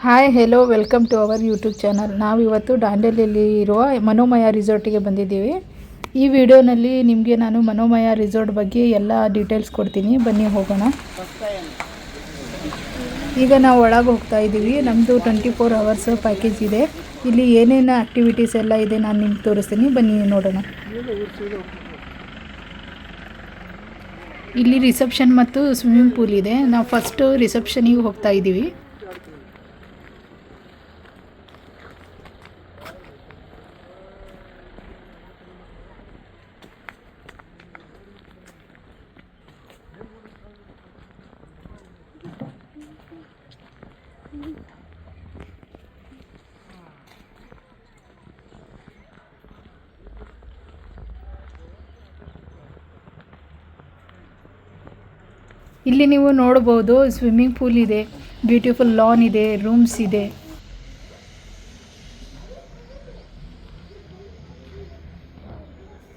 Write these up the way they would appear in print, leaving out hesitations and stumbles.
Hi hello welcome to our YouTube channel. ನಾವಿವತ್ತು ದಾಂಡೇಲಿಯಲ್ಲಿ ಇರುವ ಮನೋಮಯ ರಿಸಾರ್ಟಿಗೆ ಬಂದಿದ್ದೀವಿ. ಈ ವಿಡಿಯೋನಲ್ಲಿ ನಿಮಗೆ ನಾನು ಮನೋಮಯ ರಿಸಾರ್ಟ್ ಬಗ್ಗೆ ಎಲ್ಲ ಡೀಟೇಲ್ಸ್ ಕೊಡ್ತೀನಿ. ಬನ್ನಿ ಹೋಗೋಣ. ಈಗ ನಾವು ಒಳಗೆ ಹೋಗ್ತಾ ಇದ್ದೀವಿ. ನಮ್ಮದು 24 ಅವರ್ಸ್ ಪ್ಯಾಕೇಜ್ ಇದೆ. ಇಲ್ಲಿ ಏನೇನು ಆ್ಯಕ್ಟಿವಿಟೀಸ್ ಎಲ್ಲ ಇದೆ ನಾನು ನಿಮ್ಗೆ ತೋರಿಸ್ತೀನಿ. ಬನ್ನಿ ನೋಡೋಣ. ಇಲ್ಲಿ ರಿಸೆಪ್ಷನ್ ಮತ್ತು ಸ್ವಿಮ್ಮಿಂಗ್ ಪೂಲ್ ಇದೆ. ನಾವು ಫಸ್ಟು ರಿಸೆಪ್ಷನಿಗೆ ಹೋಗ್ತಾ ಇದ್ದೀವಿ. ಇಲ್ಲಿ ನೀವು ನೋಡಬಹುದು ಸ್ವಿಮ್ಮಿಂಗ್ ಪೂಲ್ ಇದೆ, ಬ್ಯೂಟಿಫುಲ್ ಲಾನ್ ಇದೆ, ರೂಮ್ಸ್ ಇದೆ.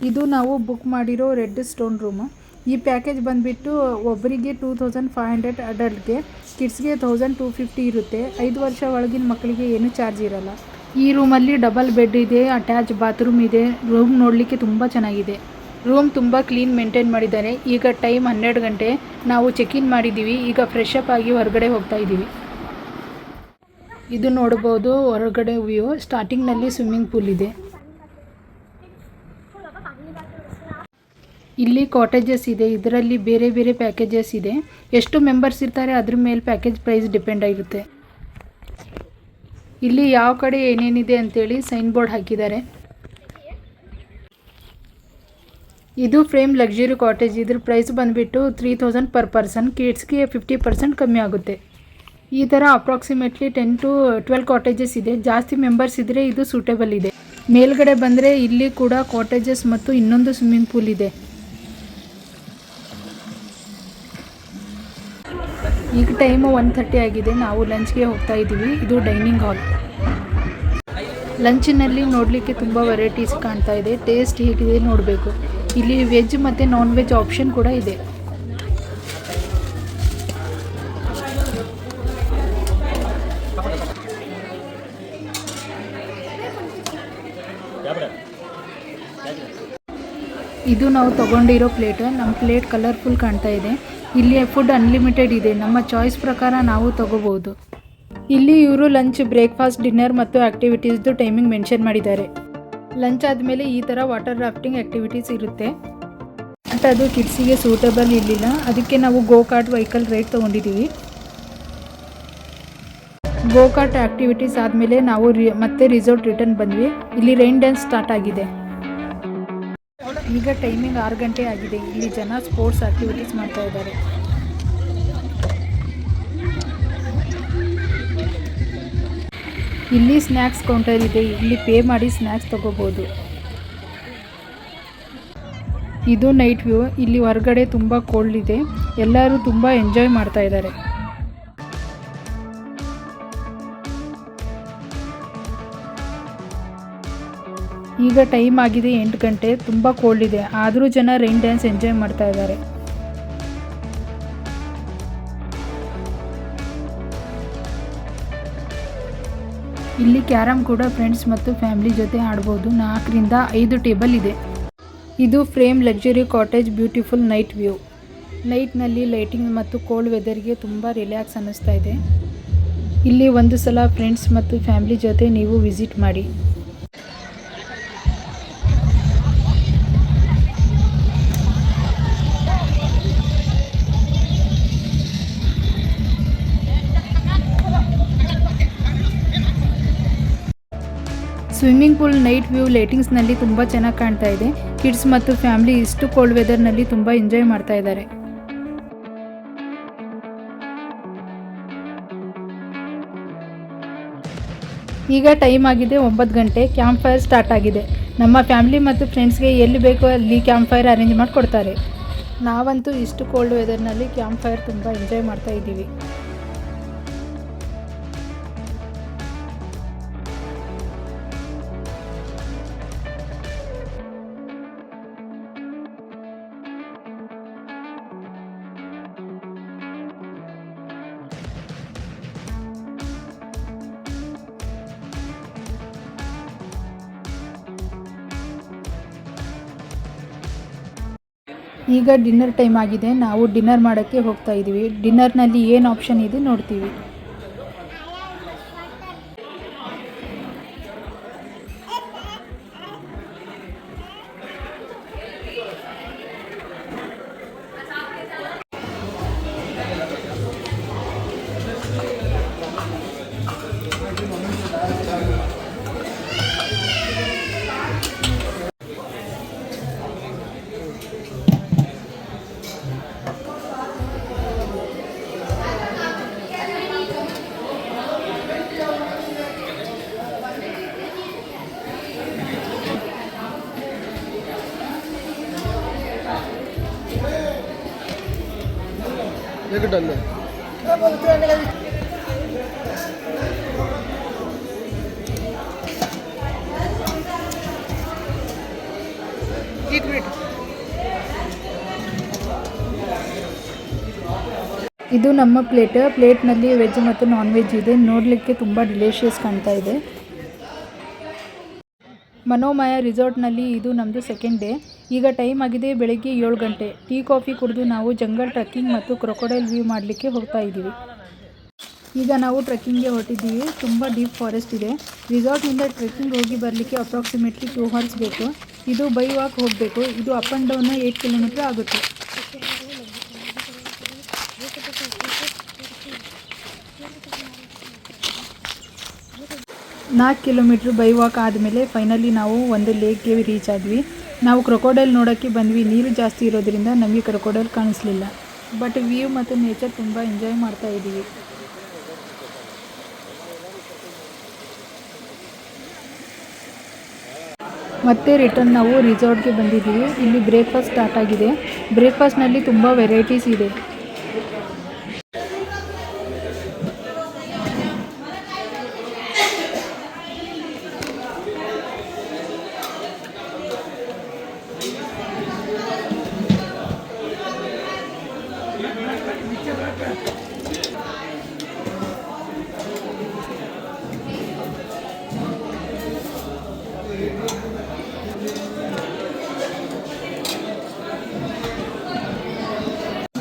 ಇದು ನಾವು ಬುಕ್ ಮಾಡಿರೋ ರೆಡ್ ಸ್ಟೋನ್ ರೂಮ್. ಈ ಪ್ಯಾಕೇಜ್ ಬಂದುಬಿಟ್ಟು ಒಬ್ಬರಿಗೆ 2500 ಅಡಲ್ಟ್ಗೆ, ಕಿಡ್ಸ್ಗೆ 1250 ಇರುತ್ತೆ. 5 ವರ್ಷ ಒಳಗಿನ ಮಕ್ಕಳಿಗೆ ಏನೂ ಚಾರ್ಜ್ ಇರಲ್ಲ. ಈ ರೂಮಲ್ಲಿ ಡಬಲ್ ಬೆಡ್ ಇದೆ, ಅಟ್ಯಾಚ್ ಬಾತ್ರೂಮ್ ಇದೆ. ರೂಮ್ ನೋಡಲಿಕ್ಕೆ ತುಂಬ ಚೆನ್ನಾಗಿದೆ. ರೂಮ್ ತುಂಬ ಕ್ಲೀನ್ ಮೇಂಟೈನ್ ಮಾಡಿದ್ದಾರೆ. ಈಗ ಟೈಮ್ 12 ಗಂಟೆ. ನಾವು ಚೆಕ್ ಇನ್ ಮಾಡಿದ್ದೀವಿ. ಈಗ ಫ್ರೆಶ್ ಅಪ್ ಆಗಿ ಹೊರಗಡೆ ಹೋಗ್ತಾ ಇದ್ದೀವಿ. ಇದು ನೋಡಬಹುದು ಹೊರಗಡೆ ವ್ಯೂ. ಸ್ಟಾರ್ಟಿಂಗ್ನಲ್ಲಿ ಸ್ವಿಮ್ಮಿಂಗ್ ಪೂಲ್ ಇದೆ. ಇಲ್ಲಿ ಕಾಟೇಜಸ್ ಇದೆ. ಇದರಲ್ಲಿ ಬೇರೆ ಬೇರೆ ಪ್ಯಾಕೇಜಸ್ ಇದೆ. ಎಷ್ಟು ಮೆಂಬರ್ಸ್ ಇರ್ತಾರೆ ಅದ್ರ ಮೇಲೆ ಪ್ಯಾಕೇಜ್ ಪ್ರೈಸ್ ಡಿಪೆಂಡ್ ಆಗಿರುತ್ತೆ. ಇಲ್ಲಿ ಯಾವ ಕಡೆ ಏನೇನಿದೆ ಅಂತೇಳಿ ಸೈನ್ ಬೋರ್ಡ್ ಹಾಕಿದ್ದಾರೆ. ಇದು ಫ್ರೇಮ್ ಲಕ್ಸುರಿ ಕಾಟೇಜ್. ಇದ್ರ ಪ್ರೈಸ್ ಬಂದುಬಿಟ್ಟು 3000 ಪರ್ ಪರ್ಸನ್. ಕಿಡ್ಸ್ಗೆ 50% ಕಮ್ಮಿ ಆಗುತ್ತೆ. ಈ ಥರ ಅಪ್ರಾಕ್ಸಿಮೇಟ್ಲಿ 10 to 12 ಕಾಟೇಜಸ್ ಇದೆ. ಜಾಸ್ತಿ ಮೆಂಬರ್ಸ್ ಇದ್ದರೆ ಇದು ಸೂಟೇಬಲ್ ಇದೆ. ಮೇಲ್ಗಡೆ ಬಂದರೆ ಇಲ್ಲಿ ಕೂಡ ಕಾಟೇಜಸ್ ಮತ್ತು ಇನ್ನೊಂದು ಸ್ವಿಮ್ಮಿಂಗ್ ಪೂಲ್ ಇದೆ. ಈಗ ಟೈಮು 1:30 ಆಗಿದೆ. ನಾವು ಲಂಚ್ಗೆ ಹೋಗ್ತಾ ಇದ್ದೀವಿ. ಇದು ಡೈನಿಂಗ್ ಹಾಲ್. ಲಂಚಿನಲ್ಲಿ ನೋಡಲಿಕ್ಕೆ ತುಂಬ ವೆರೈಟೀಸ್ ಕಾಣ್ತಾ ಇದೆ. ಟೇಸ್ಟ್ ಹೇಗಿದೆ ನೋಡಬೇಕು. ಇಲ್ಲಿ ವೆಜ್ ಮತ್ತು ನಾನ್ ವೆಜ್ ಆಪ್ಷನ್ ಕೂಡ ಇದೆ. ಇದು ನಾವು ತಗೊಂಡಿರೋ ಪ್ಲೇಟ್. ನಮ್ಮ ಪ್ಲೇಟ್ ಕಲರ್ಫುಲ್ ಕಾಣ್ತಾ ಇದೆ. ಇಲ್ಲಿ ಫುಡ್ ಅನ್ಲಿಮಿಟೆಡ್ ಇದೆ. ನಮ್ಮ ಚಾಯ್ಸ್ ಪ್ರಕಾರ ನಾವು ತಗೋಬಹುದು. ಇಲ್ಲಿ ಇವರು ಲಂಚ್, ಬ್ರೇಕ್ಫಾಸ್ಟ್, ಡಿನ್ನರ್ ಮತ್ತು ಆ್ಯಕ್ಟಿವಿಟೀಸ್ದು ಟೈಮಿಂಗ್ ಮೆನ್ಷನ್ ಮಾಡಿದ್ದಾರೆ. ಲಂಚ್ ಆದಮೇಲೆ ಈ ಥರ ವಾಟರ್ ರಾಫ್ಟಿಂಗ್ ಆ್ಯಕ್ಟಿವಿಟೀಸ್ ಇರುತ್ತೆ. ಬಟ್ ಅದು ಕಿಡ್ಸಿಗೆ ಸೂಟೇಬಲ್ ಇರಲಿಲ್ಲ. ಅದಕ್ಕೆ ನಾವು ಗೋಕಾರ್ಟ್ ವೆಹಿಕಲ್ ರೈಡ್ ತೊಗೊಂಡಿದ್ದೀವಿ. ಗೋಕಾರ್ಟ್ ಆ್ಯಕ್ಟಿವಿಟೀಸ್ ಆದಮೇಲೆ ನಾವು ಮತ್ತೆ ರಿಸಾರ್ಟ್ ರಿಟರ್ನ್ ಬಂದ್ವಿ. ಇಲ್ಲಿ ರೈನ್ ಡ್ಯಾನ್ಸ್ ಸ್ಟಾರ್ಟ್ ಆಗಿದೆ. ಈಗ ಟೈಮಿಂಗ್ 6 ಗಂಟೆ ಆಗಿದೆ. ಇಲ್ಲಿ ಜನ ಸ್ಪೋರ್ಟ್ಸ್ ಆ್ಯಕ್ಟಿವಿಟೀಸ್ ಮಾಡ್ತಾ ಇದ್ದಾರೆ. ಇಲ್ಲಿ ಸ್ನ್ಯಾಕ್ಸ್ ಕೌಂಟರ್ ಇದೆ. ಇಲ್ಲಿ ಪೇ ಮಾಡಿ ಸ್ನ್ಯಾಕ್ಸ್ ತಗೋಬೋದು. ಇದು ನೈಟ್ ವ್ಯೂ. ಇಲ್ಲಿ ಹೊರಗಡೆ ತುಂಬ ಕೋಲ್ಡ್ ಇದೆ. ಎಲ್ಲರೂ ತುಂಬ ಎಂಜಾಯ್ ಮಾಡ್ತಾ ಇದ್ದಾರೆ. ಈಗ ಟೈಮ್ ಆಗಿದೆ 8 ಗಂಟೆ. ತುಂಬ ಕೋಲ್ಡ್ ಇದೆ. ಆದರೂ ಜನ ರೈನ್ ಡ್ಯಾನ್ಸ್ ಎಂಜಾಯ್ ಮಾಡ್ತಾ ಇದ್ದಾರೆ. ಇಲ್ಲಿ ಕ್ಯಾರಮ್ ಕೂಡ ಫ್ರೆಂಡ್ಸ್ ಮತ್ತು ಫ್ಯಾಮಿಲಿ ಜೊತೆ ಆಡ್ಬೋದು. 4 ರಿಂದ 5 ಟೇಬಲ್ ಇದೆ. ಇದು frame luxury cottage. Beautiful night view. ನೈಟ್ನಲ್ಲಿ ಲೈಟಿಂಗ್ ಮತ್ತು ಕೋಲ್ಡ್ ವೆದರ್ಗೆ ತುಂಬ ರಿಲ್ಯಾಕ್ಸ್ ಅನ್ನಿಸ್ತಾ ಇದೆ. ಇಲ್ಲಿ ಒಂದು ಸಲ ಫ್ರೆಂಡ್ಸ್ ಮತ್ತು ಫ್ಯಾಮಿಲಿ ಜೊತೆ ನೀವು ವಿಸಿಟ್ ಮಾಡಿ. ಸ್ವಿಮ್ಮಿಂಗ್ ಪೂಲ್ ನೈಟ್ ವ್ಯೂ ಲೈಟಿಂಗ್ಸ್ನಲ್ಲಿ ತುಂಬ ಚೆನ್ನಾಗಿ ಕಾಣ್ತಾ ಇದೆ. ಕಿಡ್ಸ್ ಮತ್ತು ಫ್ಯಾಮಿಲಿ ಇಷ್ಟು ಕೋಲ್ಡ್ ವೆದರ್ನಲ್ಲಿ ತುಂಬ ಎಂಜಾಯ್ ಮಾಡ್ತಾ ಇದ್ದಾರೆ. ಈಗ ಟೈಮ್ ಆಗಿದೆ 9 ಗಂಟೆ. ಕ್ಯಾಂಪ್ ಫೈರ್ ಸ್ಟಾರ್ಟ್ ಆಗಿದೆ. ನಮ್ಮ ಫ್ಯಾಮಿಲಿ ಮತ್ತು ಫ್ರೆಂಡ್ಸ್ಗೆ ಎಲ್ಲಿ ಬೇಕೋ ಅಲ್ಲಿ ಕ್ಯಾಂಪ್ ಫೈರ್ ಅರೇಂಜ್ ಮಾಡಿಕೊಡ್ತಾರೆ. ನಾವಂತೂ ಇಷ್ಟು ಕೋಲ್ಡ್ ವೆದರ್ನಲ್ಲಿ ಕ್ಯಾಂಪ್ ಫೈರ್ ತುಂಬ ಎಂಜಾಯ್ ಮಾಡ್ತಾ ಇದ್ದೀವಿ. ಈಗ ಡಿನ್ನರ್ ಟೈಮ್ ಆಗಿದೆ. ನಾವು ಡಿನ್ನರ್ ಮಾಡೋಕ್ಕೆ ಹೋಗ್ತಾ ಇದ್ದೀವಿ. ಡಿನ್ನರ್ನಲ್ಲಿ ಏನು ಆಪ್ಷನ್ ಇದೆ ನೋಡ್ತೀವಿ. एक डन है। एक मिनट। ಇದು ನಮ್ಮ ಪ್ಲೇಟ್ನಲ್ಲಿ ವೆಜ್ ಮತ್ತು ನಾನ್ ವೆಜ್ ಇದೆ. ನೋಡಲಿಕ್ಕೆ ತುಂಬ ಡಿಲಿಷಿಯಸ್ ಕಾಣ್ತಾ ಇದೆ. ಮನೋಮಯ ರಿಸಾರ್ಟ್ನಲ್ಲಿ ಇದು ನಮ್ಮದು ಸೆಕೆಂಡ್ ಡೇ. ಈಗ ಟೈಮ್ ಆಗಿದೆ ಬೆಳಗ್ಗೆ 7 ಗಂಟೆ. ಟೀ ಕಾಫಿ ಕುಡಿದು ನಾವು ಜಂಗಲ್ ಟ್ರೆಕ್ಕಿಂಗ್ ಮತ್ತು ಕ್ರೊಕೊಡೈಲ್ ವ್ಯೂ ಮಾಡಲಿಕ್ಕೆ ಹೋಗ್ತಾ ಇದ್ದೀವಿ. ಈಗ ನಾವು ಟ್ರೆಕ್ಕಿಂಗ್ಗೆ ಹೊರಟಿದ್ದೀವಿ. ತುಂಬ ಡೀಪ್ ಫಾರೆಸ್ಟ್ ಇದೆ. ರಿಸಾರ್ಟ್ನಿಂದ ಟ್ರೆಕ್ಕಿಂಗ್ ಹೋಗಿ ಬರಲಿಕ್ಕೆ ಅಪ್ರಾಕ್ಸಿಮೇಟ್ಲಿ 2 hours ಬೇಕು. ಇದು ಬೈ ವಾಕ್ ಹೋಗಬೇಕು. ಇದು ಅಪ್ ಆ್ಯಂಡ್ ಡೌನ್ 8 ಕಿಲೋಮೀಟರ್ ಆಗುತ್ತೆ. 4 ಕಿಲೋಮೀಟ್ರ್ ಬೈ ವಾಕ್ ಆದಮೇಲೆ ಫೈನಲಿ ನಾವು ಒಂದು ಲೇಕ್ಗೆ ರೀಚ್ ಆದ್ವಿ. ನಾವು ಕ್ರೊಕೊಡೈಲ್ ನೋಡೋಕ್ಕೆ ಬಂದ್ವಿ. ನೀರು ಜಾಸ್ತಿ ಇರೋದ್ರಿಂದ ನಮಗೆ ಕ್ರೊಕೊಡೈಲ್ ಕಾಣಿಸ್ಲಿಲ್ಲ. ಬಟ್ ವ್ಯೂ ಮತ್ತು ನೇಚರ್ ತುಂಬ ಎಂಜಾಯ್ ಮಾಡ್ತಾ ಇದ್ದೀವಿ. ಮತ್ತೆ ರಿಟರ್ನ್ ನಾವು ರಿಸಾರ್ಟ್ಗೆ ಬಂದಿದ್ದೀವಿ. ಇಲ್ಲಿ ಬ್ರೇಕ್ಫಾಸ್ಟ್ ಸ್ಟಾರ್ಟ್ ಆಗಿದೆ. ಬ್ರೇಕ್ಫಾಸ್ಟ್ನಲ್ಲಿ ತುಂಬ ವೆರೈಟೀಸ್ ಇದೆ.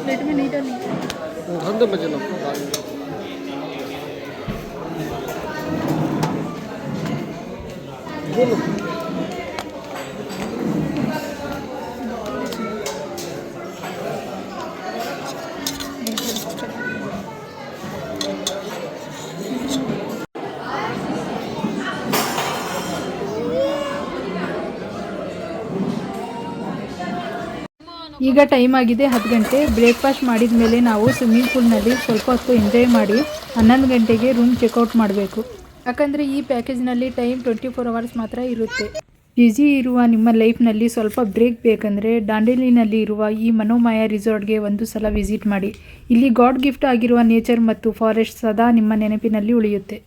प्लेट में नहीं डाली ठंडे में चलो बोलो। ಈಗ ಟೈಮ್ ಆಗಿದೆ 10 ಗಂಟೆ. ಬ್ರೇಕ್ಫಾಸ್ಟ್ ಮಾಡಿದ ಮೇಲೆ ನಾವು ಸ್ವಿಮ್ಮಿಂಗ್ ಪೂಲ್ನಲ್ಲಿ ಸ್ವಲ್ಪ ಹೊತ್ತು ಎಂಜಾಯ್ ಮಾಡಿ 11 ಗಂಟೆಗೆ ರೂಮ್ ಚೆಕ್ಔಟ್ ಮಾಡಬೇಕು. ಯಾಕಂದರೆ ಈ ಪ್ಯಾಕೇಜ್ನಲ್ಲಿ ಟೈಮ್ 24 hours ಮಾತ್ರ ಇರುತ್ತೆ. ಬ್ಯುಸಿ ಇರುವ ನಿಮ್ಮ ಲೈಫ್ನಲ್ಲಿ ಸ್ವಲ್ಪ ಬ್ರೇಕ್ ಬೇಕಂದರೆ ದಾಂಡೇಲಿನಲ್ಲಿ ಇರುವ ಈ ಮನೋಮಯ ರಿಸಾರ್ಟ್ಗೆ ಒಂದು ಸಲ ವಿಸಿಟ್ ಮಾಡಿ. ಇಲ್ಲಿ ಗಾಡ್ ಗಿಫ್ಟ್ ಆಗಿರುವ ನೇಚರ್ ಮತ್ತು ಫಾರೆಸ್ಟ್ ಸದಾ ನಿಮ್ಮ ನೆನಪಿನಲ್ಲಿ ಉಳಿಯುತ್ತೆ.